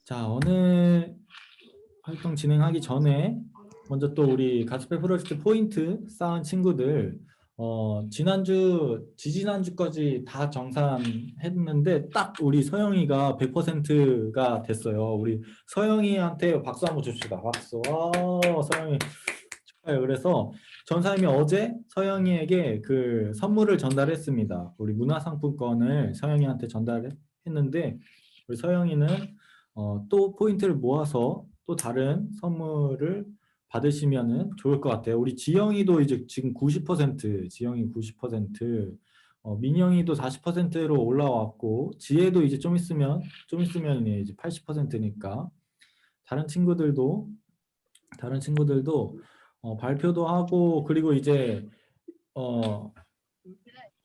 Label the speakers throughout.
Speaker 1: 자, 오늘 활동 진행하기 전에 먼저 또 우리 가스펠 프로젝트 포인트 쌓은 친구들 지지난주까지 다 정산했는데 딱 우리 서영이가 100%가 됐어요. 우리 서영이한테 박수 한번 줍시다. 박수. 서영이 축하해요. 그래서 전사님이 어제 서영이에게 그 선물을 전달했습니다. 우리 문화상품권을 서영이한테 전달했는데 우리 서영이는 또 포인트를 모아서 또 다른 선물을 받으시면은 좋을 것 같아요. 우리 지영이도 이제 지금 90%, 지영이 90%, 민영이도 40%로 올라왔고, 지혜도 이제 좀 있으면 이제 80%니까 다른 친구들도 발표도 하고, 그리고 이제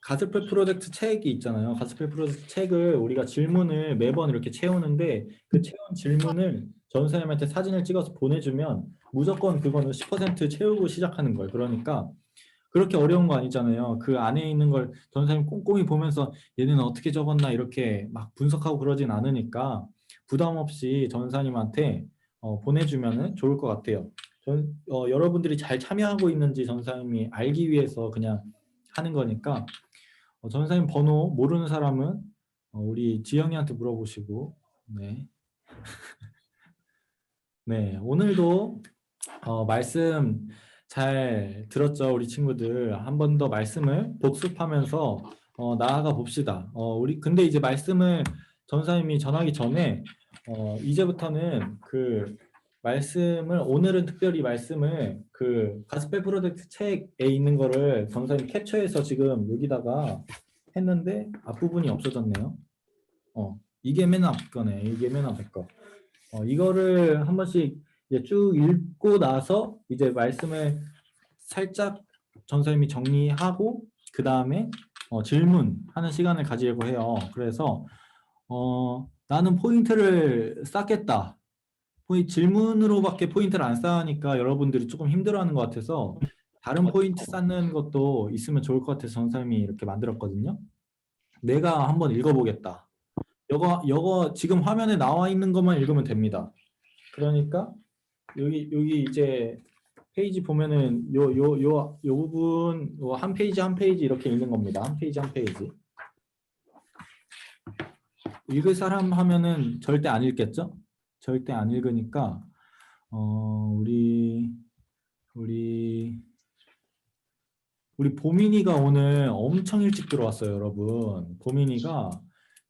Speaker 1: 가스펠 프로젝트 책이 있잖아요. 가스펠 프로젝트 책을 우리가 질문을 매번 이렇게 채우는데 그 채운 질문을 전사님한테 사진을 찍어서 보내주면 무조건 그거는 10% 채우고 시작하는 거예요. 그러니까 그렇게 어려운 거 아니잖아요. 그 안에 있는 걸 전사님 꼼꼼히 보면서 얘는 어떻게 적었나 이렇게 막 분석하고 그러진 않으니까 부담 없이 전사님한테 보내주면 좋을 것 같아요. 여러분들이 잘 참여하고 있는지 전사님이 알기 위해서 그냥 하는 거니까 전사님 번호 모르는 사람은 우리 지영이한테 물어보시고. 네. 네, 오늘도 말씀 잘 들었죠? 우리 친구들 한 번 더 말씀을 복습하면서 나아가 봅시다. 우리 근데 이제 말씀을 전사님이 전하기 전에 이제부터는 그 말씀을 오늘은 특별히 말씀을 그 가스펠 프로젝트 책에 있는 거를 전사님 캡처해서 지금 여기다가 했는데 앞부분이 없어졌네요. 이게 맨 앞 거네. 이게 맨 앞에 거. 이거를 한 번씩 이제 쭉 읽고 나서 이제 말씀을 살짝 전사님이 정리하고 그 다음에 질문하는 시간을 가지려고 해요. 그래서 나는 포인트를 쌓겠다. 질문으로밖에 포인트를 안 쌓으니까 여러분들이 조금 힘들어하는 것 같아서 다른 포인트 쌓는 것도 있으면 좋을 것 같아서 전사님이 이렇게 만들었거든요. 내가 한번 읽어보겠다. 이거 지금 화면에 나와 있는 것만 읽으면 됩니다. 그러니까 여기 이제 페이지 보면은 요 부분 한 페이지 한 페이지 이렇게 있는 겁니다. 한 페이지 한 페이지. 읽을 사람 하면은 절대 안 읽겠죠? 절대 안 읽으니까 우리 보민이가 오늘 엄청 일찍 들어왔어요, 여러분. 보민이가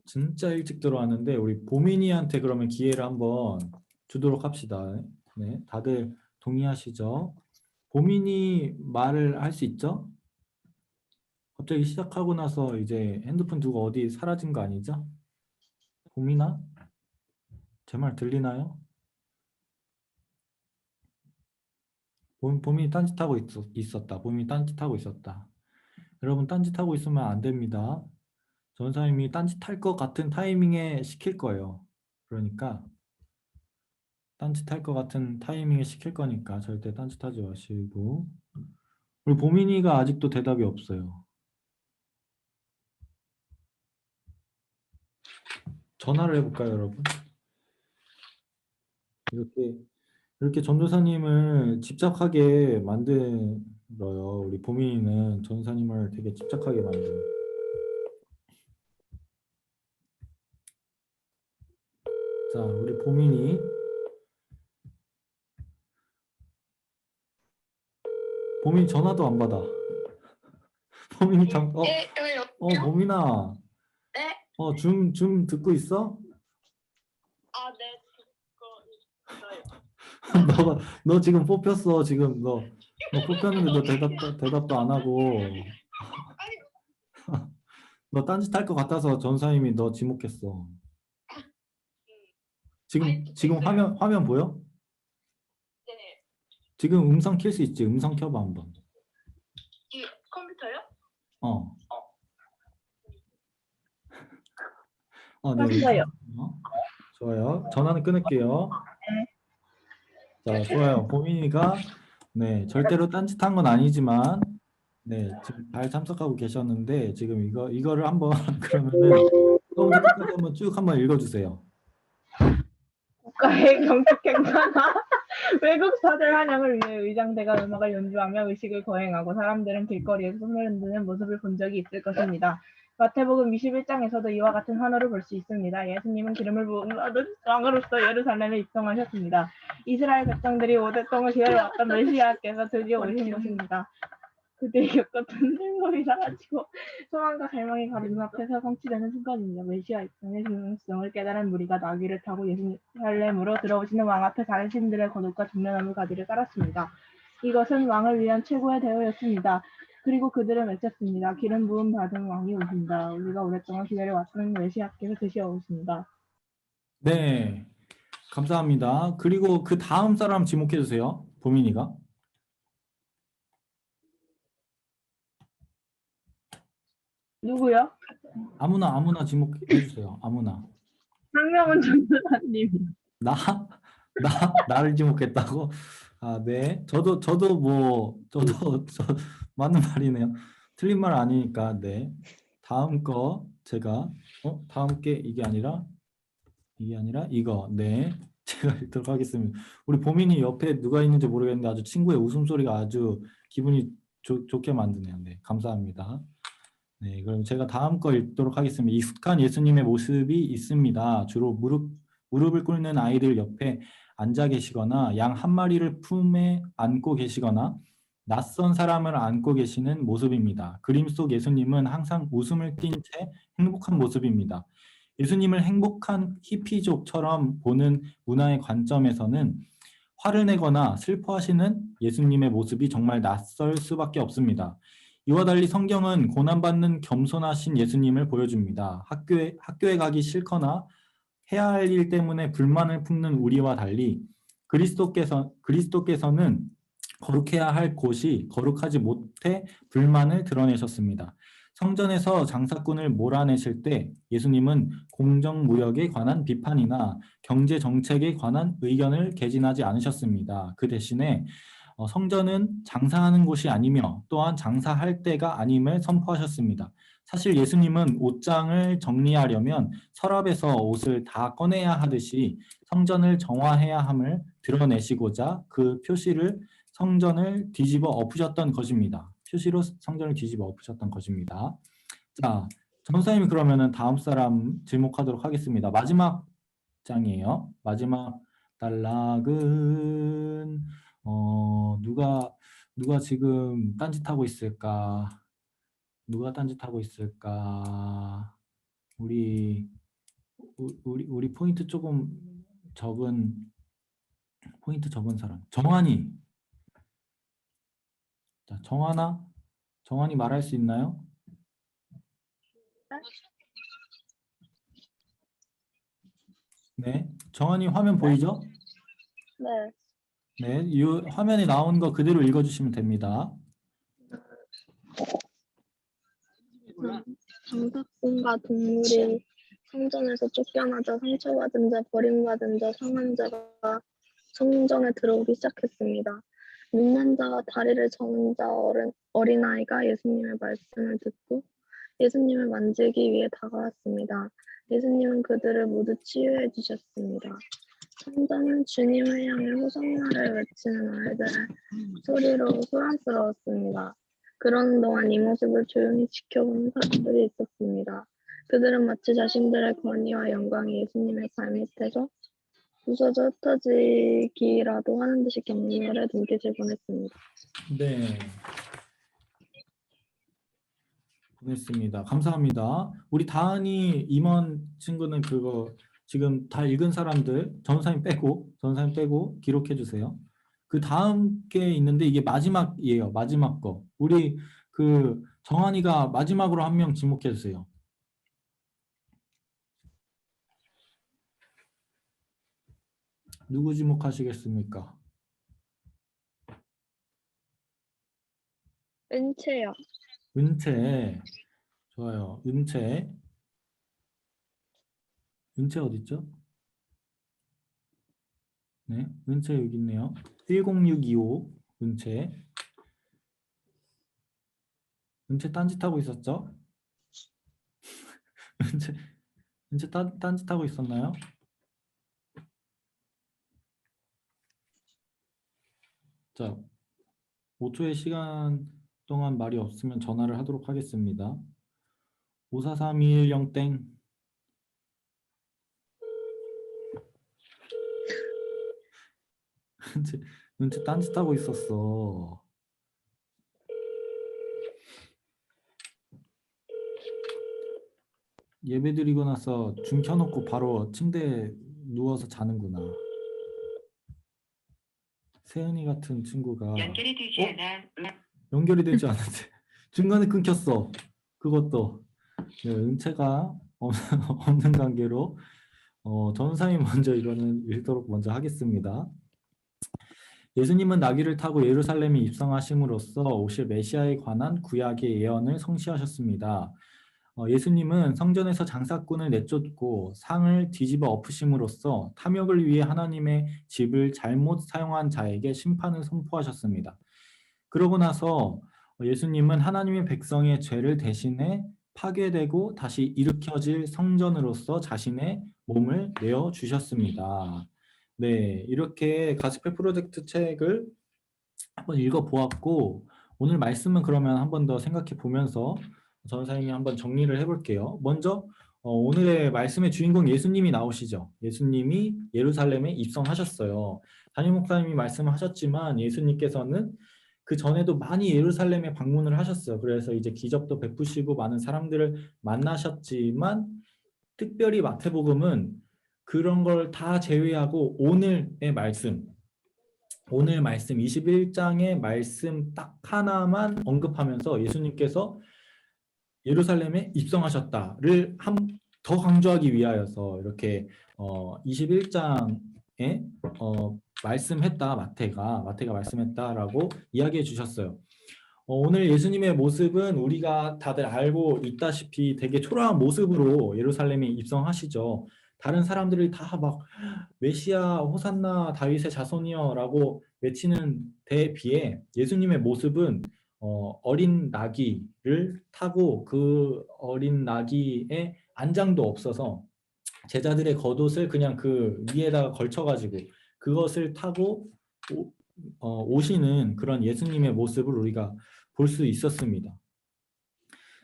Speaker 1: 진짜 일찍 들어왔는데 우리 보민이한테 그러면 기회를 한번 주도록 합시다. 네, 다들 동의하시죠? 보민이 말을 할 수 있죠? 갑자기 시작하고 나서 이제 핸드폰 두고 어디 사라진 거 아니죠? 보민아? 제 말 들리나요? 보민이 딴짓하고 있었다. 보민이 딴짓하고 있었다. 여러분 딴짓하고 있으면 안 됩니다. 전사님이 딴짓할 것 같은 타이밍에 시킬 거예요. 그러니까 딴짓할 것 같은 타이밍에 시킬 거니까 절대 딴짓하지 마시고. 우리 보민이가 아직도 대답이 없어요. 전화를 해볼까요, 여러분? 이렇게 전도사님을 집착하게 만들어요. 우리 보민이는 전사님을 되게 집착하게 만들어요. 자, 우리 보민이 전화도 안 받아. 보민이 보민아.
Speaker 2: 네?
Speaker 1: 줌 듣고 있어?
Speaker 2: 아, 네, 듣고 있어요.
Speaker 1: 너 지금 뽑혔어. 지금 너 뽑혔는데 너 대답도 안 하고. 너 딴짓할 것 같아서 전사님이 너 지목했어. 지금 화면 보여?
Speaker 2: 네.
Speaker 1: 지금 음성 킬 수 있지? 음성 켜봐 한번.
Speaker 2: 이 컴퓨터요?
Speaker 1: 네.
Speaker 2: 켰어요.
Speaker 1: 좋아요. 전화는 끊을게요. 자, 좋아요. 보민이가 네, 절대로 딴짓한 건 아니지만 네, 지금 잘 참석하고 계셨는데 지금 이거를 한번 그러면은 처음부터 끝까지 한번 쭉 한번 읽어주세요.
Speaker 3: 국가의 경축 행사나 외국사들 환영을 위해 의장대가 음악을 연주하며 의식을 거행하고 사람들은 길거리에서 손을 흔드는 모습을 본 적이 있을 것입니다. 마태복음 21장에서도 이와 같은 환호를 볼 수 있습니다. 예수님은 기름을 부은 왕으로서 예루살렘에 입성하셨습니다. 이스라엘 백성들이 오랫동안 기다려왔던 메시아께서 드디어 오신 것입니다. 그들이 겪었던 행복이 사라지고 소망과 갈망이 가린 눈앞에서 성취되는 순간입니다. 메시아 입성의 중요성을 깨달은 무리가 나귀를 타고 예루살렘으로 들어오시는 왕 앞에 자신들의 거룩과 중련함을 가지를 따랐습니다. 이것은 왕을 위한 최고의 대우였습니다. 그리고 그들은 외쳤습니다. 기름 부음 받은 왕이 오신다. 우리가 오랫동안 기다려왔던 메시아께서 드디어 오신다.
Speaker 1: 네, 감사합니다. 그리고 그 다음 사람 지목해 주세요. 보민이가.
Speaker 3: 누구요?
Speaker 1: 아무나 지목해 주세요. 아무나.
Speaker 3: 상명은 전도사님.
Speaker 1: 나? 나를 지목했다고? 아, 네. 저도 뭐, 맞는 말이네요. 틀린 말 아니니까, 네. 다음 거, 제가, 다음 게 이게 아니라 이거, 네. 제가 읽도록 하겠습니다. 우리 보민이 옆에 누가 있는지 모르겠는데 아주 친구의 웃음소리가 아주 기분이 좋게 만드네요. 네. 감사합니다. 네. 그럼 제가 다음 거 읽도록 하겠습니다. 익숙한 예수님의 모습이 있습니다. 주로 무릎을 꿇는 아이들 옆에 앉아 계시거나 양 한 마리를 품에 안고 계시거나 낯선 사람을 안고 계시는 모습입니다. 그림 속 예수님은 항상 웃음을 띤 채 행복한 모습입니다. 예수님을 행복한 히피족처럼 보는 문화의 관점에서는 화를 내거나 슬퍼하시는 예수님의 모습이 정말 낯설 수밖에 없습니다. 이와 달리 성경은 고난받는 겸손하신 예수님을 보여줍니다. 학교에 가기 싫거나 해야 할 일 때문에 불만을 품는 우리와 달리 그리스도께서는 거룩해야 할 곳이 거룩하지 못해 불만을 드러내셨습니다. 성전에서 장사꾼을 몰아내실 때 예수님은 공정무역에 관한 비판이나 경제 정책에 관한 의견을 개진하지 않으셨습니다. 그 대신에 성전은 장사하는 곳이 아니며 또한 장사할 때가 아님을 선포하셨습니다. 사실 예수님은 옷장을 정리하려면 서랍에서 옷을 다 꺼내야 하듯이 성전을 정화해야 함을 드러내시고자 그 표시를 성전을 뒤집어 엎으셨던 것입니다. 표시로 성전을 뒤집어 엎으셨던 것입니다. 자, 전사님이 그러면은 다음 사람 지목하도록 하겠습니다. 마지막 장이에요. 마지막 단락은 누가 지금 딴짓하고 있을까? 누가 딴짓하고 있을까? 우리 포인트 적은 사람. 정환이. 자, 정환이 말할 수 있나요? 네. 정환이 화면 보이죠?
Speaker 2: 네.
Speaker 1: 네. 이 화면에 나온 거 그대로 읽어주시면 됩니다.
Speaker 4: 장사꾼과 동물이 성전에서 쫓겨나자 상처받은 자, 버림받은 자, 상한 자가 성전에 들어오기 시작했습니다. 눈먼 자와 다리를 저은 자 어린아이가 예수님의 말씀을 듣고 예수님을 만지기 위해 다가왔습니다. 예수님은 그들을 모두 치유해 주셨습니다. 성전은 주님을 향해 호san나를 외치는 아이들의 소리로 소란스러웠습니다. 그러는 동안 이 모습을 조용히 지켜보는 사람들이 있었습니다. 그들은 마치 자신들의 권위와 영광이 예수님의 발밑에서 부서져 흩어지기라도 하는 듯이 격렬해 눈빛을 보냈습니다.
Speaker 1: 네. 보냈습니다. 감사합니다. 우리 다은이 임원 친구는 그거 지금 다 읽은 사람들 전사님 빼고 기록해 주세요. 그 다음 게 있는데 이게 마지막이에요. 마지막 거. 우리 그 정한이가 마지막으로 한 명 지목해 주세요. 누구 지목하시겠습니까?
Speaker 4: 은채요.
Speaker 1: 은채. 좋아요. 은채 어디 있죠? 네, 은채 여기 있네요. 10625 은채. 은채 딴짓하고 있었죠? 은채 딴짓하고 있었나요? 자, 5초의 시간 동안 말이 없으면 전화를 하도록 하겠습니다. 543210땡. 은채 딴짓하고 있었어. 예배 드리고 나서 줌 켜놓고 바로 침대에 누워서 자는구나. 세은이 같은 친구가
Speaker 5: 연결이 되지 않아.
Speaker 1: 연결이 되지 않는데 중간에 끊겼어. 그것도 네, 은채가 없는 관계로 전사님 먼저 이거는 읽도록 먼저 하겠습니다. 예수님은 나귀를 타고 예루살렘에 입성하심으로써 오실 메시아에 관한 구약의 예언을 성취하셨습니다. 예수님은 성전에서 장사꾼을 내쫓고 상을 뒤집어 엎으심으로써 탐욕을 위해 하나님의 집을 잘못 사용한 자에게 심판을 선포하셨습니다. 그러고 나서 예수님은 하나님의 백성의 죄를 대신해 파괴되고 다시 일으켜질 성전으로서 자신의 몸을 내어주셨습니다. 네, 이렇게 가스펠 프로젝트 책을 한번 읽어보았고 오늘 말씀은 그러면 한 번 더 생각해 보면서 전사님이 한번 정리를 해볼게요. 먼저 오늘의 말씀의 주인공 예수님이 나오시죠. 예수님이 예루살렘에 입성하셨어요. 담임 목사님이 말씀하셨지만 예수님께서는 그 전에도 많이 예루살렘에 방문을 하셨어요. 그래서 이제 기적도 베푸시고 많은 사람들을 만나셨지만 특별히 마태복음은 그런 걸 다 제외하고 오늘 말씀 21장의 말씀 딱 하나만 언급하면서 예수님께서 예루살렘에 입성하셨다를 더 강조하기 위하여서 이렇게 21장에 말씀했다. 마태가 말씀했다라고 이야기해 주셨어요. 오늘 예수님의 모습은 우리가 다들 알고 있다시피 되게 초라한 모습으로 예루살렘에 입성하시죠. 다른 사람들이 다 막 메시아 호산나 다윗의 자손이여라고 외치는 데에 비해 예수님의 모습은 어린 나귀를 타고 그 어린 나귀에 안장도 없어서 제자들의 겉옷을 그냥 그 위에다가 걸쳐가지고 그것을 타고 오시는 그런 예수님의 모습을 우리가 볼 수 있었습니다.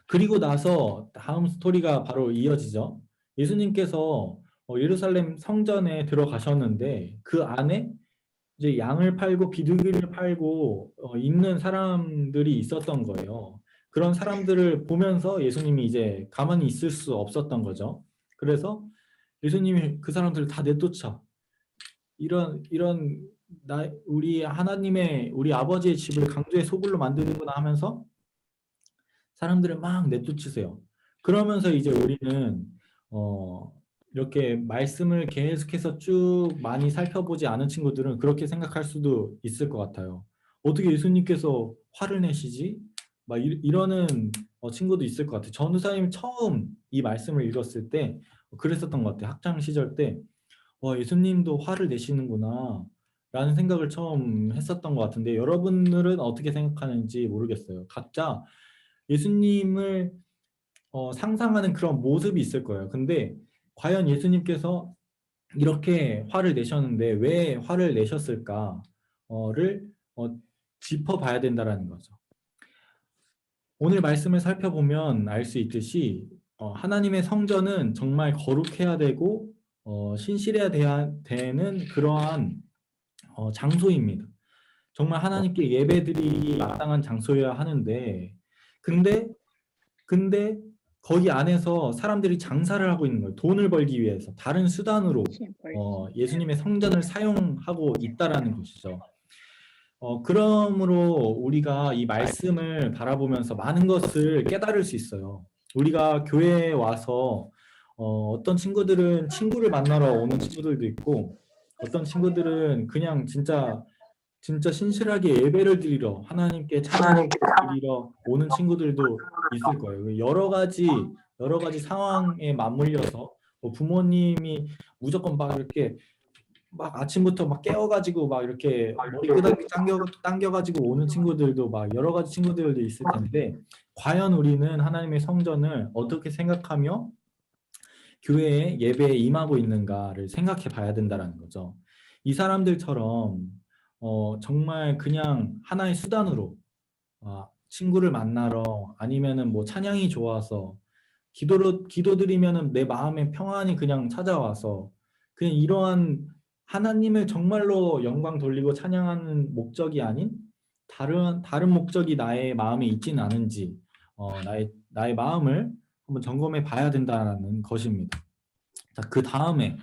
Speaker 1: 그리고 나서 다음 스토리가 바로 이어지죠. 예수님께서 예루살렘 성전에 들어가셨는데 그 안에 이제 양을 팔고 비둘기를 팔고 있는 사람들이 있었던 거예요. 그런 사람들을 보면서 예수님이 이제 가만히 있을 수 없었던 거죠. 그래서 예수님이 그 사람들을 다 내쫓아. 이런 우리 하나님의 우리 아버지의 집을 강도의 소굴로 만드는구나 하면서 사람들을 막 내쫓으세요. 그러면서 이제 우리는 이렇게 말씀을 계속해서 쭉 많이 살펴보지 않은 친구들은 그렇게 생각할 수도 있을 것 같아요. 어떻게 예수님께서 화를 내시지? 막 이러는 친구도 있을 것 같아요. 전우사님 처음 이 말씀을 읽었을 때 그랬었던 것 같아요. 학창 시절 때 예수님도 화를 내시는구나 라는 생각을 처음 했었던 것 같은데 여러분들은 어떻게 생각하는지 모르겠어요. 각자 예수님을 상상하는 그런 모습이 있을 거예요. 근데 과연 예수님께서 이렇게 화를 내셨는데 왜 화를 내셨을까를 짚어봐야 된다는 거죠. 오늘 말씀을 살펴보면 알 수 있듯이 하나님의 성전은 정말 거룩해야 되고 신실해야 되는 그러한 장소입니다. 정말 하나님께 예배드리기 마땅한 장소여야 하는데 근데 거기 안에서 사람들이 장사를 하고 있는 거예요. 돈을 벌기 위해서 다른 수단으로 예수님의 성전을 사용하고 있다라는 것이죠. 그러므로 우리가 이 말씀을 바라보면서 많은 것을 깨달을 수 있어요. 우리가 교회에 와서 어떤 친구들은 친구를 만나러 오는 친구들도 있고 어떤 친구들은 그냥 진짜 신실하게 예배를 드리러 하나님께 찬양을 드리러 오는 친구들도 있을 거예요. 여러 가지 상황에 맞물려서 부모님이 무조건 막 이렇게 막 아침부터 막 깨워가지고 막 이렇게 머리끄댕이 당겨가지고 오는 친구들도 막 여러 가지 친구들도 있을 텐데 과연 우리는 하나님의 성전을 어떻게 생각하며 교회에 예배에 임하고 있는가를 생각해 봐야 된다는 거죠. 이 사람들처럼 정말 그냥 하나의 수단으로 친구를 만나러 아니면은 뭐 찬양이 좋아서 기도드리면은 내 마음의 평안이 그냥 찾아와서 그냥 이러한 하나님을 정말로 영광 돌리고 찬양하는 목적이 아닌 다른 목적이 나의 마음에 있지는 않은지 나의 마음을 한번 점검해 봐야 된다는 것입니다. 자, 그 다음에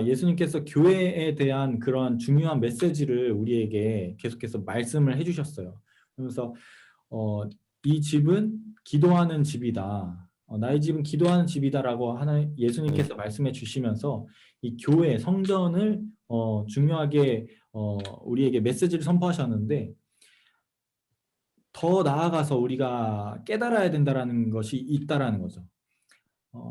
Speaker 1: 예수님께서 교회에 대한 그런 중요한 메시지를 우리에게 계속해서 말씀을 해주셨어요. 그러면서 이 집은 기도하는 집이다. 나의 집은 기도하는 집이다라고 예수님께서 말씀해 주시면서 이 교회 성전을 중요하게 우리에게 메시지를 선포하셨는데 더 나아가서 우리가 깨달아야 된다라는 것이 있다라는 거죠.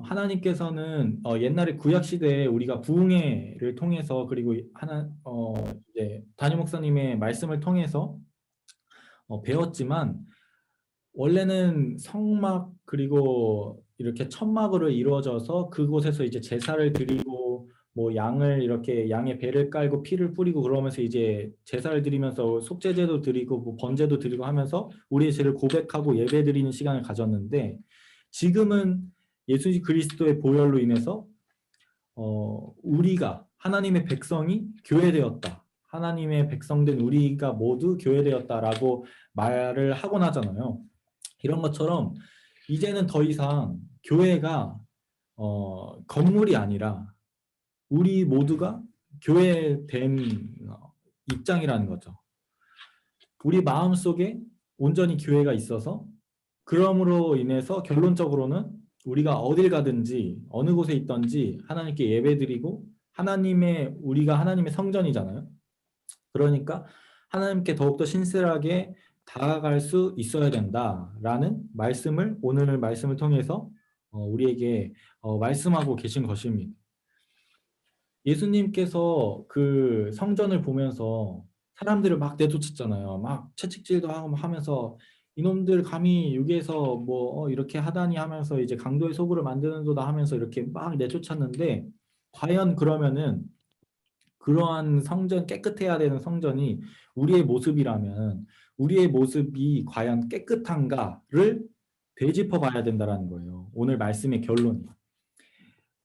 Speaker 1: 하나님께서는 옛날에 구약 시대에 우리가 부흥회를 통해서 그리고 이제 담임 목사님의 말씀을 통해서 배웠지만 원래는 성막 그리고 이렇게 천막으로 이루어져서 그곳에서 이제 제사를 드리고 뭐 양의 배를 깔고 피를 뿌리고 그러면서 이제 제사를 드리면서 속죄제도 드리고 뭐 번제도 드리고 하면서 우리의 죄를 고백하고 예배 드리는 시간을 가졌는데 지금은 예수 그리스도의 보혈로 인해서 우리가 하나님의 백성이 교회되었다. 하나님의 백성된 우리가 모두 교회되었다라고 말을 하곤 하잖아요. 이런 것처럼 이제는 더 이상 교회가 건물이 아니라 우리 모두가 교회된 입장이라는 거죠. 우리 마음속에 온전히 교회가 있어서 그러므로 인해서 결론적으로는 우리가 어딜 가든지 어느 곳에 있든지 하나님께 예배드리고 우리가 하나님의 성전이잖아요. 그러니까 하나님께 더욱더 신실하게 다가갈 수 있어야 된다라는 말씀을 오늘 말씀을 통해서 우리에게 말씀하고 계신 것입니다. 예수님께서 그 성전을 보면서 사람들을 막 내쫓았잖아요. 막 채찍질도 하고 하면서 이놈들 감히 여기에서 뭐 이렇게 하다니 하면서 이제 강도의 소굴을 만드는도다 하면서 이렇게 막 내쫓았는데 과연 그러면은 그러한 성전 깨끗해야 되는 성전이 우리의 모습이라면 우리의 모습이 과연 깨끗한가를 되짚어 봐야 된다는 거예요. 오늘 말씀의 결론이.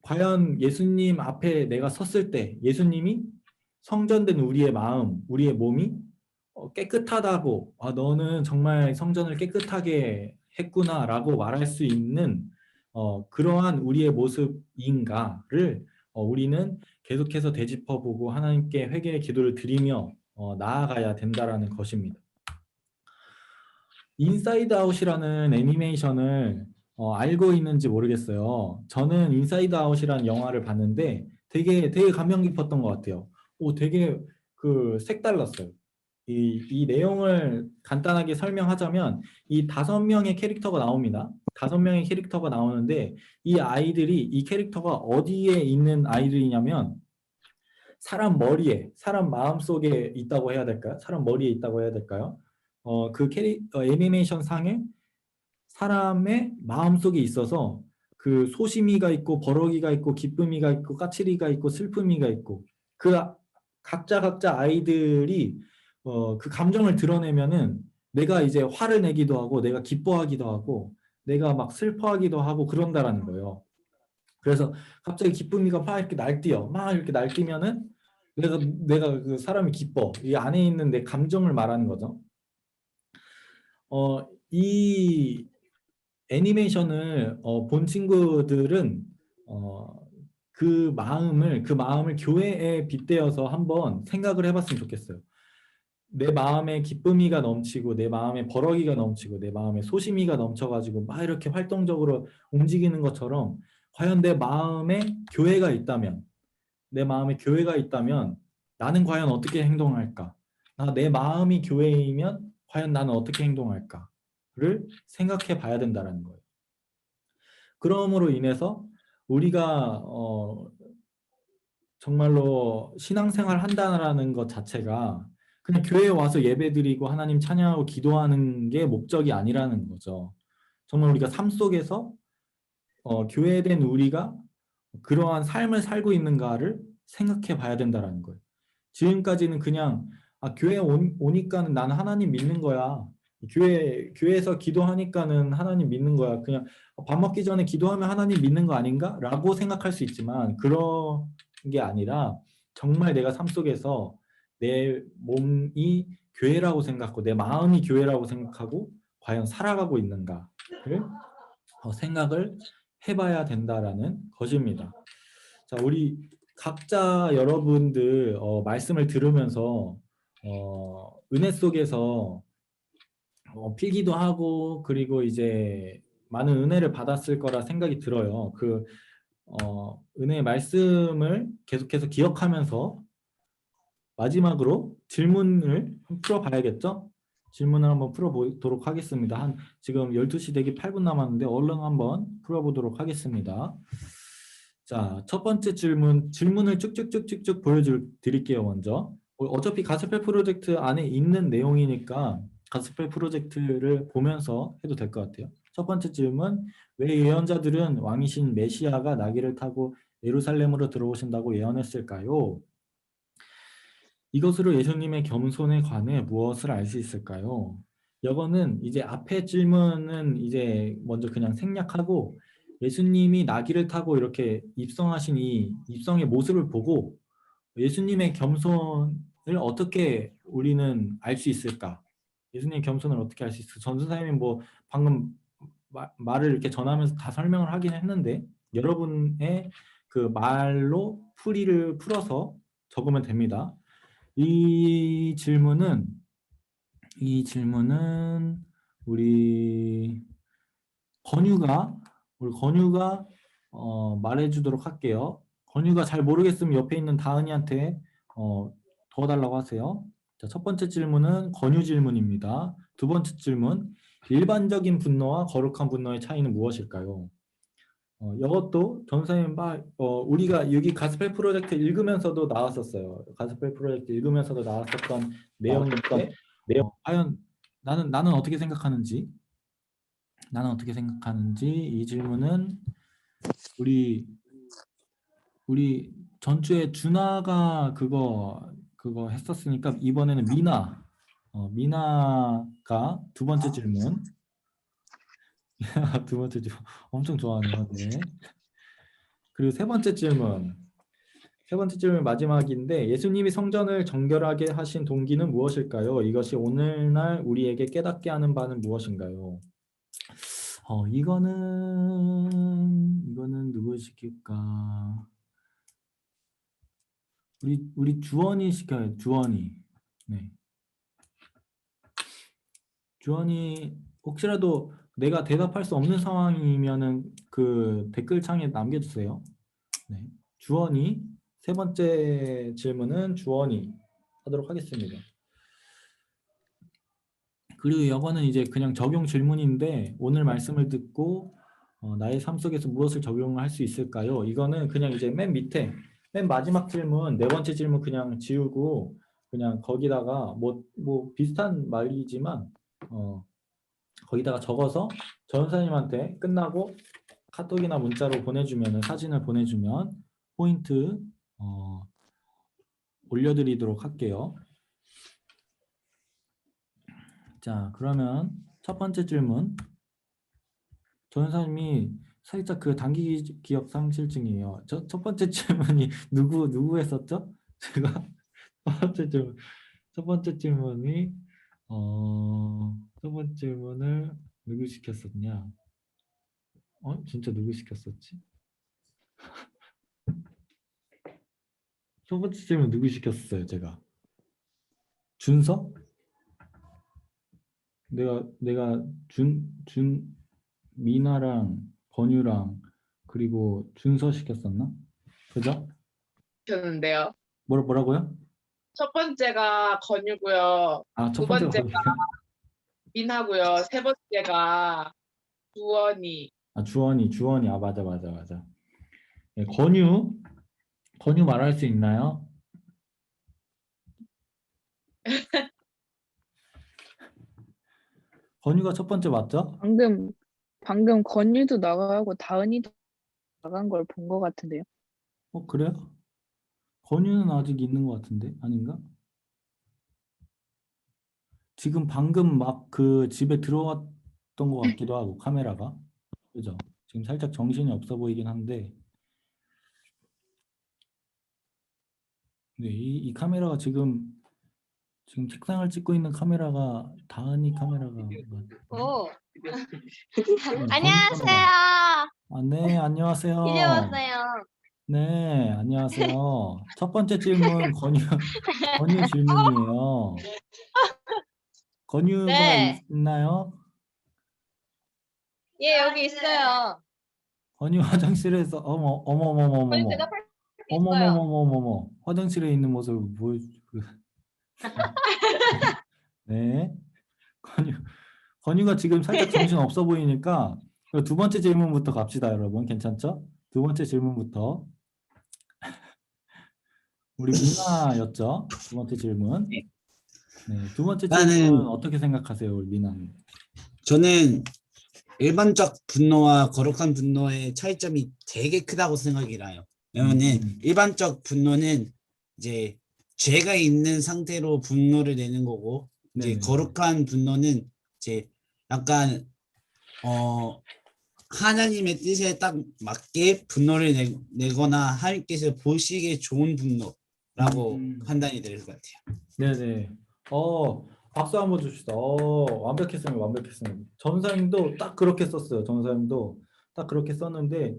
Speaker 1: 과연 예수님 앞에 내가 섰을 때 예수님이 성전된 우리의 마음, 우리의 몸이 깨끗하다고 너는 정말 성전을 깨끗하게 했구나라고 말할 수 있는 그러한 우리의 모습인가를 우리는 계속해서 되짚어보고 하나님께 회개의 기도를 드리며 나아가야 된다라는 것입니다. 인사이드 아웃이라는 애니메이션을 알고 있는지 모르겠어요. 저는 인사이드 아웃이라는 영화를 봤는데 되게 감명 깊었던 것 같아요. 되게 색달랐어요. 이 내용을 간단하게 설명하자면 이 5명의 캐릭터가 나옵니다. 5명의 캐릭터가 나오는데 이 캐릭터가 어디에 있는 아이들이냐면 사람 마음속에 있다고 해야 될까요? 사람 머리에 있다고 해야 될까요? 애니메이션 상에 사람의 마음속에 있어서 그 소심이가 있고 버럭이가 있고 기쁨이가 있고 까칠이가 있고 슬픔이가 있고 그 각자 아이들이 그 감정을 드러내면은 내가 이제 화를 내기도 하고 내가 기뻐하기도 하고 내가 막 슬퍼하기도 하고 그런다라는 거예요. 그래서 갑자기 기쁨이가 막 이렇게 날뛰면은 내가 그 사람이 기뻐. 이 안에 있는 내 감정을 말하는 거죠. 이 애니메이션을 본 친구들은 그 마음을 교회에 빗대어서 한번 생각을 해봤으면 좋겠어요. 내 마음에 기쁨이가 넘치고 내 마음에 버럭이가 넘치고 내 마음에 소심이가 넘쳐가지고 막 이렇게 활동적으로 움직이는 것처럼 과연 내 마음에 교회가 있다면 나는 과연 어떻게 행동할까? 내 마음이 교회이면 과연 나는 어떻게 행동할까를 생각해 봐야 된다는 거예요. 그러므로 인해서 우리가 정말로 신앙생활 한다는 것 자체가 그냥 교회에 와서 예배드리고 하나님 찬양하고 기도하는 게 목적이 아니라는 거죠. 정말 우리가 삶 속에서 교회된 우리가 그러한 삶을 살고 있는가를 생각해 봐야 된다는 거예요. 지금까지는 그냥 교회 오니까는 나는 하나님 믿는 거야. 교회에서 기도하니까는 하나님 믿는 거야. 그냥 밥 먹기 전에 기도하면 하나님 믿는 거 아닌가? 라고 생각할 수 있지만 그런 게 아니라 정말 내가 삶 속에서 내 몸이 교회라고 생각하고 내 마음이 교회라고 생각하고 과연 살아가고 있는가를 생각을 해봐야 된다라는 것입니다. 자, 우리 각자 여러분들 말씀을 들으면서 은혜 속에서 필기도 하고 그리고 이제 많은 은혜를 받았을 거라 생각이 들어요. 은혜의 말씀을 계속해서 기억하면서 마지막으로 질문을 풀어봐야겠죠? 질문을 한번 풀어보도록 하겠습니다. 지금 12시 되기 8분 남았는데 얼른 한번 풀어보도록 하겠습니다. 자, 첫 번째 질문을 쭉쭉쭉쭉쭉 보여드릴게요. 먼저. 어차피 가스펠 프로젝트 안에 있는 내용이니까 가스펠 프로젝트를 보면서 해도 될 것 같아요. 첫 번째 질문, 왜 예언자들은 왕이신 메시아가 나귀를 타고 예루살렘으로 들어오신다고 예언했을까요? 이것으로 예수님의 겸손에 관해 무엇을 알 수 있을까요? 이거는 이제 앞에 질문은 이제 먼저 그냥 생략하고 예수님이 나귀를 타고 이렇게 입성하신 이 입성의 모습을 보고 예수님의 겸손을 어떻게 우리는 알 수 있을까? 예수님의 겸손을 어떻게 알 수 있을까? 전도사님이 뭐 방금 말을 이렇게 전하면서 다 설명을 하긴 했는데 여러분의 그 말로 풀어서 적으면 됩니다. 이 질문은 우리 건유가 말해주도록 할게요. 건유가 잘 모르겠으면 옆에 있는 다은이한테 도와달라고 하세요. 자, 첫 번째 질문은 건유 질문입니다. 두 번째 질문, 일반적인 분노와 거룩한 분노의 차이는 무엇일까요? 이것도 전사님 우리가 여기 가스펠 프로젝트 읽으면서도 나왔었어요. 가스펠 프로젝트 읽으면서도 나왔었던 내용인데 과연 나는 어떻게 생각하는지 이 질문은 우리 전주에 준하가 그거 했었으니까 이번에는 미나가 두 번째 질문. 두 번째 질문 엄청 좋아하네요. 네. 그리고 세 번째 질문 마지막인데 예수님이 성전을 정결하게 하신 동기는 무엇일까요? 이것이 오늘날 우리에게 깨닫게 하는 바는 무엇인가요? 이거는 누구 시킬까? 우리 주원이 시켜요. 주원이. 네. 주원이 혹시라도 내가 대답할 수 없는 상황이면은 그 댓글창에 남겨주세요. 네. 주원이 세 번째 질문은 주원이 하도록 하겠습니다. 그리고 이거는 이제 그냥 적용 질문인데 오늘 말씀을 듣고 나의 삶 속에서 무엇을 적용할 수 있을까요? 이거는 그냥 이제 맨 마지막 질문, 네 번째 질문 그냥 지우고 그냥 거기다가 뭐 비슷한 말이지만 거기다가 적어서 전사님한테 끝나고 카톡이나 문자로 보내주면 사진을 보내주면 포인트 올려드리도록 할게요. 자, 그러면 첫 번째 질문. 전사님이 살짝 그 단기 기억 상실증이에요. 첫 번째 질문이 누구 했었죠? 제가 첫 번째 질문이 첫 번째 질문을 누구 시켰었냐? 진짜 누구 시켰었지? 첫 번째 질문 누구 시켰어요, 제가? 준서? 내가 미나랑 건유랑 그리고 준서 시켰었나? 그죠?
Speaker 5: 셨는데요.
Speaker 1: 뭐라고요?
Speaker 5: 첫 번째가 건유고요.
Speaker 1: 첫
Speaker 5: 두
Speaker 1: 번째가
Speaker 5: 번째가 민하고요. 세 번째가 주원이.
Speaker 1: 주원이. 맞아. 네, 건유 말할 수 있나요? 건유가 첫 번째 맞죠?
Speaker 6: 방금 건유도 나가고 다은이도 나간 걸 본 것 같은데요.
Speaker 1: 그래요? 건유는 아직 있는 것 같은데 아닌가? 지금 방금 막 그 집에 들어왔던 것 같기도 하고 카메라가 그죠? 지금 살짝 정신이 없어 보이긴 한데 네, 이 카메라가 지금 책상을 찍고 있는 카메라가 다은이 카메라가
Speaker 7: 오,
Speaker 1: 안녕하세요.
Speaker 7: 안녕하세요.
Speaker 1: 네, 안녕하세요.
Speaker 7: 이제 왔어요.
Speaker 1: 네, 안녕하세요. 첫 번째 질문 건유 질문이에요. 건유가
Speaker 7: 네.
Speaker 1: 있나요?
Speaker 7: 예, 여기 있어요.
Speaker 1: 건유 화장실에서 어머
Speaker 7: 거의 대답할 수 있어요.
Speaker 1: 어머머머머머머 화장실에 있는 모습을 네. 건유가 지금 살짝 정신 없어 보이니까 두 번째 질문부터 갑시다, 여러분. 괜찮죠? 두 번째 질문부터. 우리 미나였죠? 두 번째 질문. 네, 두 번째 질문 어떻게 생각하세요, 우리 미나님?
Speaker 8: 저는 일반적 분노와 거룩한 분노의 차이점이 되게 크다고 생각이 나요. 왜냐면은 일반적 분노는 이제 죄가 있는 상태로 분노를 내는 거고 이제
Speaker 1: 네네.
Speaker 8: 거룩한 분노는 이제 약간 하나님의 뜻에 딱 맞게 분노를 내거나 하나님께서 보시기에 좋은 분노라고 판단이 될 것 같아요.
Speaker 1: 네네. 박수 한번 줍시다. 완벽했습니다. 완벽했습니다. 전사님도 딱 그렇게 썼어요. 전사님도 딱 그렇게 썼는데,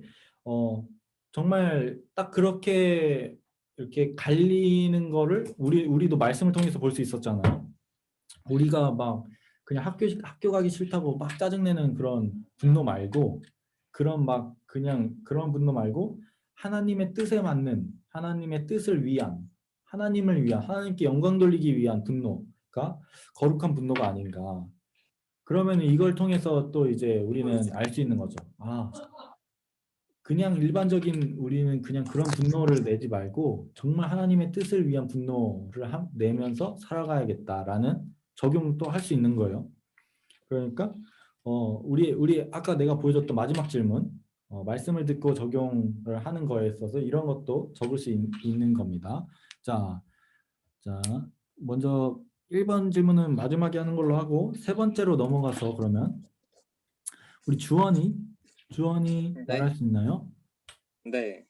Speaker 1: 정말 딱 그렇게 이렇게 갈리는 거를 우리도 말씀을 통해서 볼 수 있었잖아요. 우리가 막 그냥 학교 가기 싫다고 막 짜증내는 그런 분노 말고, 그냥 그런 분노 말고, 하나님의 뜻에 맞는, 하나님의 뜻을 위한, 하나님을 위한, 하나님께 영광 돌리기 위한 분노가 거룩한 분노가 아닌가. 그러면 이걸 통해서 또 이제 우리는 알 수 있는 거죠. 그냥 일반적인 우리는 그냥 그런 분노를 내지 말고 정말 하나님의 뜻을 위한 분노를 내면서 살아가야겠다라는 적용도 할 수 있는 거예요. 그러니까 우리 아까 내가 보여줬던 마지막 질문, 말씀을 듣고 적용을 하는 거에 있어서 이런 것도 적을 수 있는 겁니다. 자, 먼저 1번 질문은 마지막에 하는 걸로 하고 세 번째로 넘어가서 그러면 우리 주원이 말할 수 있나요?
Speaker 9: 네.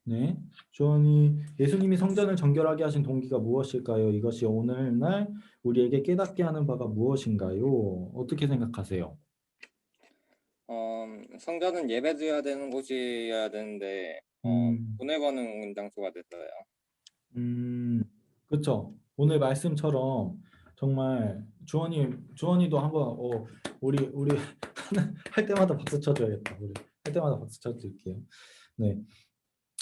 Speaker 1: 네, 주원이 예수님이 성전을 정결하게 하신 동기가 무엇일까요? 이것이 오늘날 우리에게 깨닫게 하는 바가 무엇인가요? 어떻게 생각하세요?
Speaker 9: 성전은 예배드려야 되는 곳이어야 되는데 돈을 버는 장소가 됐어요.
Speaker 1: 그렇죠. 오늘 말씀처럼 정말 주원이도 한번 우리 할 때마다 박수 쳐줘야겠다. 우리 할 때마다 박수 쳐드릴게요. 네,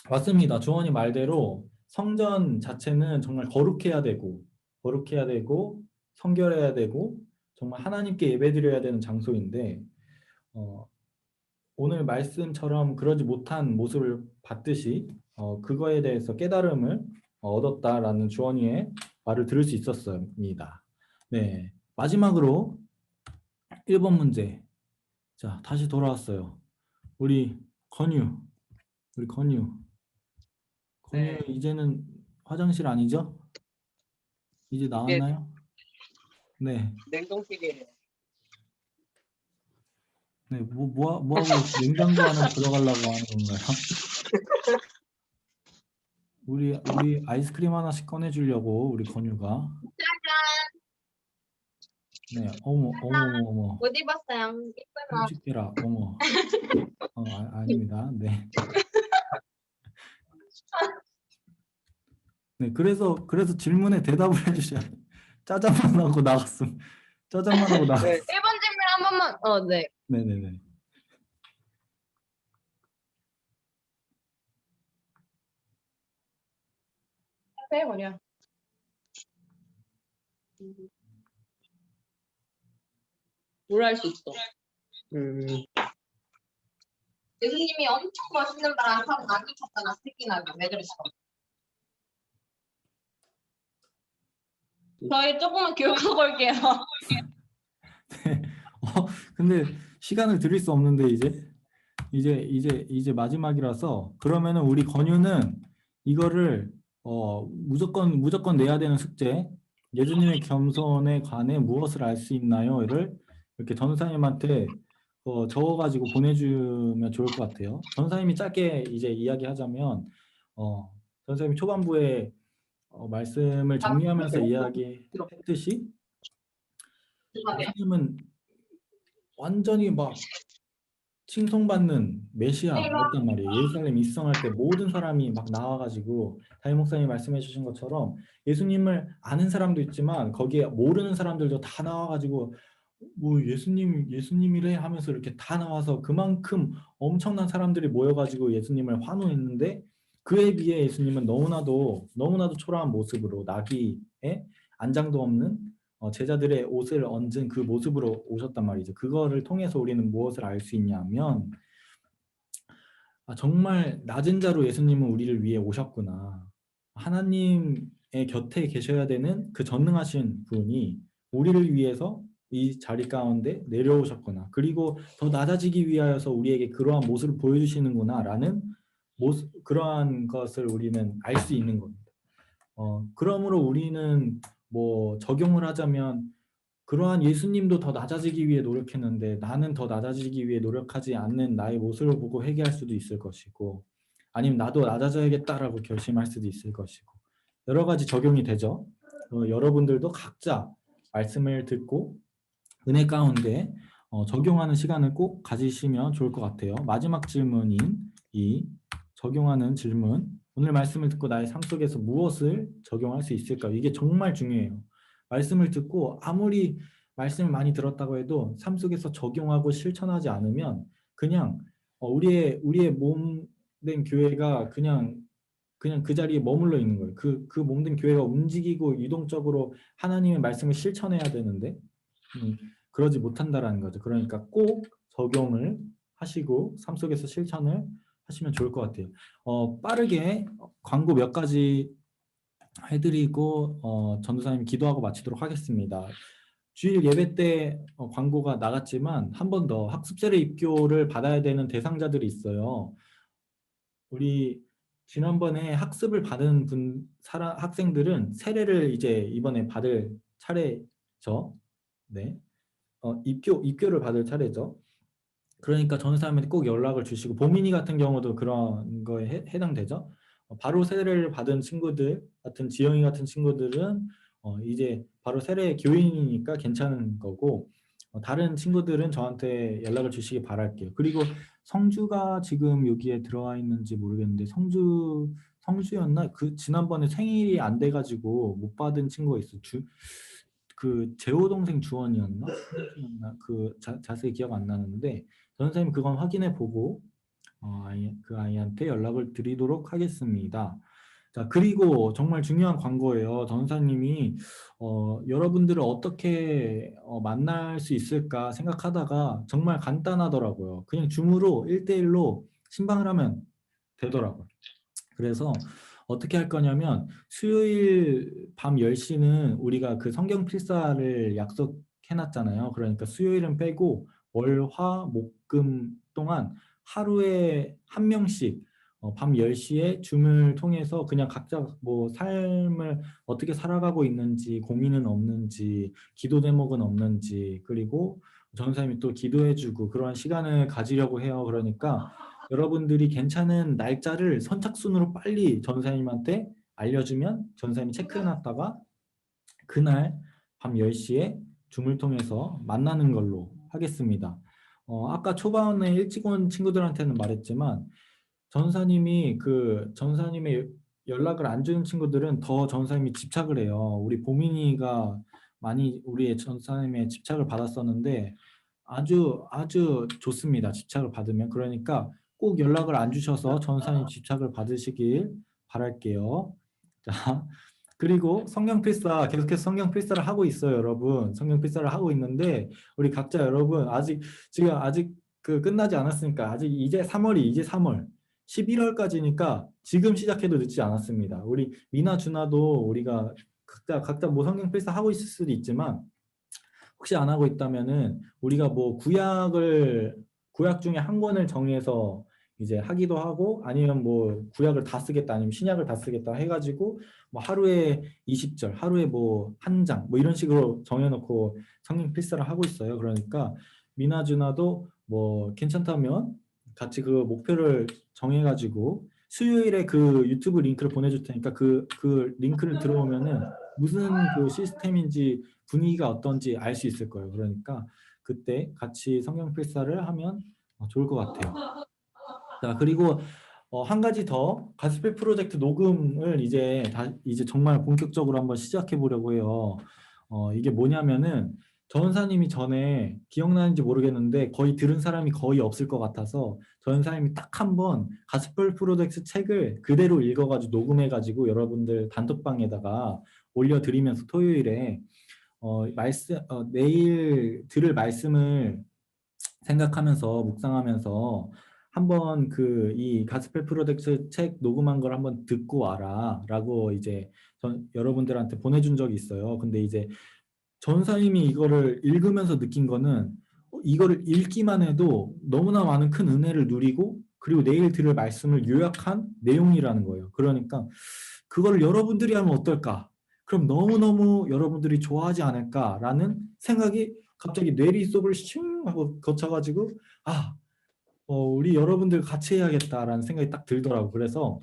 Speaker 1: 맞습니다. 주원이 말대로 성전 자체는 정말 거룩해야 되고 성결해야 되고 정말 하나님께 예배드려야 되는 장소인데 오늘 말씀처럼 그러지 못한 모습을 봤듯이 그거에 대해서 깨달음을 얻었다라는 주원이의 말을 들을 수 있었습니다. 네, 마지막으로 1번 문제. 자, 다시 돌아왔어요. 우리 건유.
Speaker 5: 네.
Speaker 1: 이제는 화장실 아니죠? 이제 나왔나요? 네.
Speaker 5: 냉동실이에요.
Speaker 1: 네, 뭐 하고 냉장고 안에 들어가려고 하는 건가요? 우리 아이스크림 하나씩 꺼내주려고 우리 건유가. 네, 어머.
Speaker 7: 못 입었어요. 이쁘나.
Speaker 1: 끔찍해라, 어머. 아닙니다. 네. 네, 그래서 질문에 대답을 해주셔야 돼요. 짜장만 하고 나갔음. 짜장만 하고 나갔음.
Speaker 7: 1번 질문 한 번만. 네.
Speaker 1: 네네네.
Speaker 7: 네, 뭐냐. 뭘 할 수 있어. 예수님이 엄청 멋있는 바람 타고 낙이 쳤잖아. 새끼나게. 왜 그랬어? 저희 조금만 교육하고 올게요.
Speaker 1: 근데 시간을 드릴 수 없는데 이제 마지막이라서 그러면은 우리 건유는 이거를 무조건 내야 되는 숙제, 예수님의 겸손에 관해 무엇을 알 수 있나요?를 이렇게 전사님한테 적어가지고 보내주면 좋을 것 같아요. 전사님이 짧게 이제 이야기하자면, 전사님이 초반부에 말씀을 정리하면서 이야기했듯이 예수님은 완전히 막 칭송받는 메시아였단 말이에요. 예루살렘 입성할 때 모든 사람이 막 나와가지고 다임 목사님이 말씀해 주신 것처럼 예수님을 아는 사람도 있지만 거기에 모르는 사람들도 다 나와가지고 뭐 예수님이래 하면서 이렇게 다 나와서 그만큼 엄청난 사람들이 모여가지고 예수님을 환호했는데, 그에 비해 예수님은 너무나도 초라한 모습으로 나귀에 안장도 없는 제자들의 옷을 얹은 그 모습으로 오셨단 말이죠. 그거를 통해서 우리는 무엇을 알 수 있냐면, 정말 낮은 자로 예수님은 우리를 위해 오셨구나. 하나님의 곁에 계셔야 되는 그 전능하신 분이 우리를 위해서 이 자리 가운데 내려오셨구나. 그리고 더 낮아지기 위하여서 우리에게 그러한 모습을 보여주시는구나 라는 그러한 것을 우리는 알 수 있는 겁니다. 그러므로 우리는 뭐 적용을 하자면, 그러한 예수님도 더 낮아지기 위해 노력했는데 나는 더 낮아지기 위해 노력하지 않는 나의 모습을 보고 회개할 수도 있을 것이고, 아니면 나도 낮아져야겠다라고 결심할 수도 있을 것이고, 여러 가지 적용이 되죠. 여러분들도 각자 말씀을 듣고 은혜 가운데 적용하는 시간을 꼭 가지시면 좋을 것 같아요. 마지막 질문인 이 적용하는 질문, 오늘 말씀을 듣고 나의 삶 속에서 무엇을 적용할 수 있을까? 이게 정말 중요해요. 말씀을 듣고 아무리 말씀을 많이 들었다고 해도 삶 속에서 적용하고 실천하지 않으면 그냥 우리의 몸된 교회가 그냥 그 자리에 머물러 있는 거예요. 그 몸된 교회가 움직이고 유동적으로 하나님의 말씀을 실천해야 되는데 그러지 못한다라는 거죠. 그러니까 꼭 적용을 하시고 삶 속에서 실천을 하시면 좋을 것 같아요. 빠르게 광고 몇 가지 해드리고 전도사님 기도하고 마치도록 하겠습니다. 주일 예배 때 광고가 나갔지만 한 번 더 학습 세례 입교를 받아야 되는 대상자들이 있어요. 우리 지난번에 학습을 받은 학생들은 세례를 이제 이번에 받을 차례죠. 네, 입교를 받을 차례죠. 그러니까 전도사님한테 꼭 연락을 주시고, 보민이 같은 경우도 그런 거에 해당되죠. 바로 세례를 받은 친구들 같은, 지영이 같은 친구들은 이제 바로 세례 교인이니까 괜찮은 거고, 다른 친구들은 저한테 연락을 주시기 바랄게요. 그리고 성주가 지금 여기에 들어와 있는지 모르겠는데 성주였나? 그 지난번에 생일이 안 돼가지고 못 받은 친구가 있어. 그 재호 동생 주원이었나? 그 자세히 기억 안 나는데 선생님 그건 확인해 보고 그 아이한테 연락을 드리도록 하겠습니다. 자, 그리고 정말 중요한 광고예요. 전사님이 여러분들을 어떻게 만날 수 있을까 생각하다가 정말 간단하더라고요. 그냥 줌으로 1대1로 신방을 하면 되더라고요. 그래서 어떻게 할 거냐면 수요일 밤 10시는 우리가 그 성경 필사를 약속해놨잖아요. 그러니까 수요일은 빼고 월, 화, 목, 금 동안 하루에 한 명씩 밤 10시에 줌을 통해서 그냥 각자 뭐 삶을 어떻게 살아가고 있는지, 고민은 없는지, 기도 제목은 없는지, 그리고 전사님이 또 기도해주고 그런 시간을 가지려고 해요. 그러니까 여러분들이 괜찮은 날짜를 선착순으로 빨리 전사님한테 알려주면 전사님이 체크해놨다가 그날 밤 10시에 줌을 통해서 만나는 걸로 하겠습니다. 아까 초반에 일찍 온 친구들한테는 말했지만 전사님의 연락을 안 주는 친구들은 더 전사님이 집착을 해요. 우리 보민이가 많이 우리의 전사님의 집착을 받았었는데 아주 좋습니다. 집착을 받으면. 그러니까 꼭 연락을 안 주셔서 전사님 집착을 받으시길 바랄게요. 자, 그리고 성경 필사 계속해서 성경 필사를 하고 있어요, 여러분. 성경 필사를 하고 있는데 우리 각자 여러분 아직 그 끝나지 않았으니까 아직 이제 3월 11월까지니까 지금 시작해도 늦지 않았습니다. 우리 미나 준아도 우리가 각자 뭐 성경 필사 하고 있을 수도 있지만 혹시 안 하고 있다면은 우리가 뭐 구약 중에 한 권을 정해서 이제 하기도 하고 아니면 뭐 구약을 다 쓰겠다 아니면 신약을 다 쓰겠다 해가지고 뭐 하루에 20절, 하루에 뭐 한 장 뭐 이런 식으로 정해놓고 성경 필사를 하고 있어요. 그러니까 미나 준아도 뭐 괜찮다면 같이 그 목표를 정해가지고 수요일에 그 유튜브 링크를 보내줄 테니까 그 링크를 들어오면은 무슨 그 시스템인지 분위기가 어떤지 알 수 있을 거예요. 그러니까 그때 같이 성경 필사를 하면 좋을 것 같아요. 자, 그리고 한 가지 더 가스펠 프로젝트 녹음을 이제 정말 본격적으로 한번 시작해 보려고 해요. 이게 뭐냐면은 전사님이 전에 기억나는지 모르겠는데 거의 들은 사람이 거의 없을 것 같아서 전사님이 딱 한 번 가스펠 프로젝트 책을 그대로 읽어가지고 녹음해가지고 여러분들 단톡방에다가 올려드리면서 토요일에 내일 들을 말씀을 생각하면서 묵상하면서 한번 이 가스펠 프로젝트 책 녹음한 걸 한번 듣고 와라라고 이제 여러분들한테 보내준 적이 있어요. 근데 이제 전사님이 이거를 읽으면서 느낀 거는 이거를 읽기만 해도 너무나 많은 큰 은혜를 누리고 그리고 내일 들을 말씀을 요약한 내용이라는 거예요. 그러니까 그거를 여러분들이 하면 어떨까? 그럼 너무너무 여러분들이 좋아하지 않을까라는 생각이 갑자기 뇌리 속을 슝 하고 거쳐가지고 우리 여러분들 같이 해야겠다라는 생각이 딱 들더라고. 그래서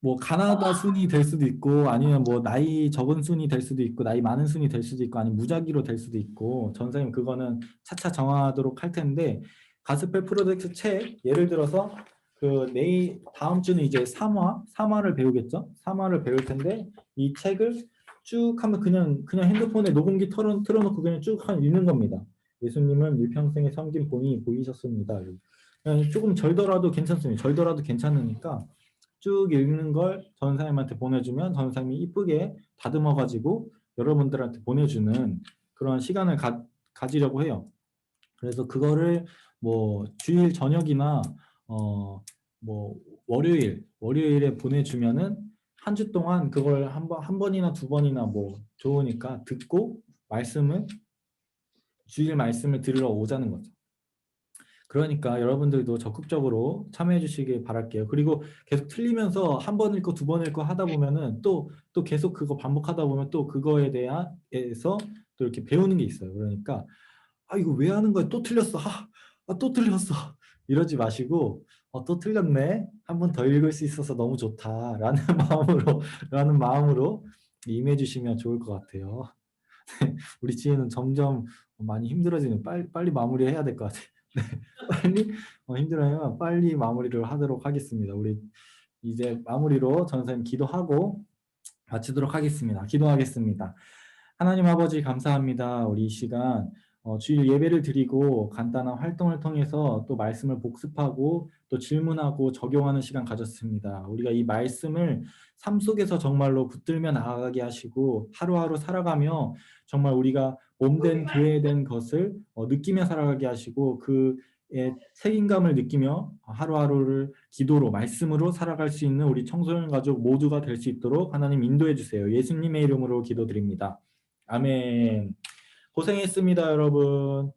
Speaker 1: 뭐 가나다 순이 될 수도 있고 아니면 뭐 나이 적은 순이 될 수도 있고 나이 많은 순이 될 수도 있고 아니면 무작위로 될 수도 있고 전사님 그거는 차차 정하도록 할 텐데 가스펠 프로젝트 책 예를 들어서 내일 다음 주는 이제 3화를 배우겠죠? 3화를 배울 텐데 이 책을 쭉 하면 그냥 핸드폰에 녹음기 틀어놓고 그냥 쭉 읽는 겁니다. 예수님은 일평생에 섬긴 본이 보이셨습니다. 그냥 조금 절더라도 괜찮습니다. 절더라도 괜찮으니까 쭉 읽는 걸 전사님한테 보내주면 전사님이 이쁘게 다듬어가지고 여러분들한테 보내주는 그런 시간을 가지려고 해요. 그래서 그거를 뭐 주일 저녁이나 뭐 월요일에 보내주면은 한 주 동안 그걸 한 번이나 두 번이나 뭐 좋으니까 듣고 주일 말씀을 들으러 오자는 거죠. 그러니까 여러분들도 적극적으로 참여해 주시길 바랄게요. 그리고 계속 틀리면서 한 번 읽고 두 번 읽고 하다 보면은 또 계속 그거 반복하다 보면 또 그거에 대해서 또 이렇게 배우는 게 있어요. 그러니까 이거 왜 하는 거야? 또 틀렸어. 또 틀렸어. 이러지 마시고 또 틀렸네. 한 번 더 읽을 수 있어서 너무 좋다라는 마음으로 임해 주시면 좋을 것 같아요. 우리 지혜는 점점 많이 힘들어지는 빨리 마무리해야 될 것 같아요. 네, 빨리 힘들어요. 빨리 마무리를 하도록 하겠습니다. 우리 이제 마무리로 전사님 기도하고 마치도록 하겠습니다. 기도하겠습니다. 하나님 아버지 감사합니다. 우리 이 시간 주일 예배를 드리고 간단한 활동을 통해서 또 말씀을 복습하고 또 질문하고 적용하는 시간 가졌습니다. 우리가 이 말씀을 삶 속에서 정말로 붙들며 나아가게 하시고 하루하루 살아가며 정말 우리가 몸된 교회된 것을 느끼며 살아가게 하시고 그의 책임감을 느끼며 하루하루를 기도로 말씀으로 살아갈 수 있는 우리 청소년 가족 모두가 될 수 있도록 하나님 인도해 주세요. 예수님의 이름으로 기도드립니다. 아멘. 고생했습니다, 여러분.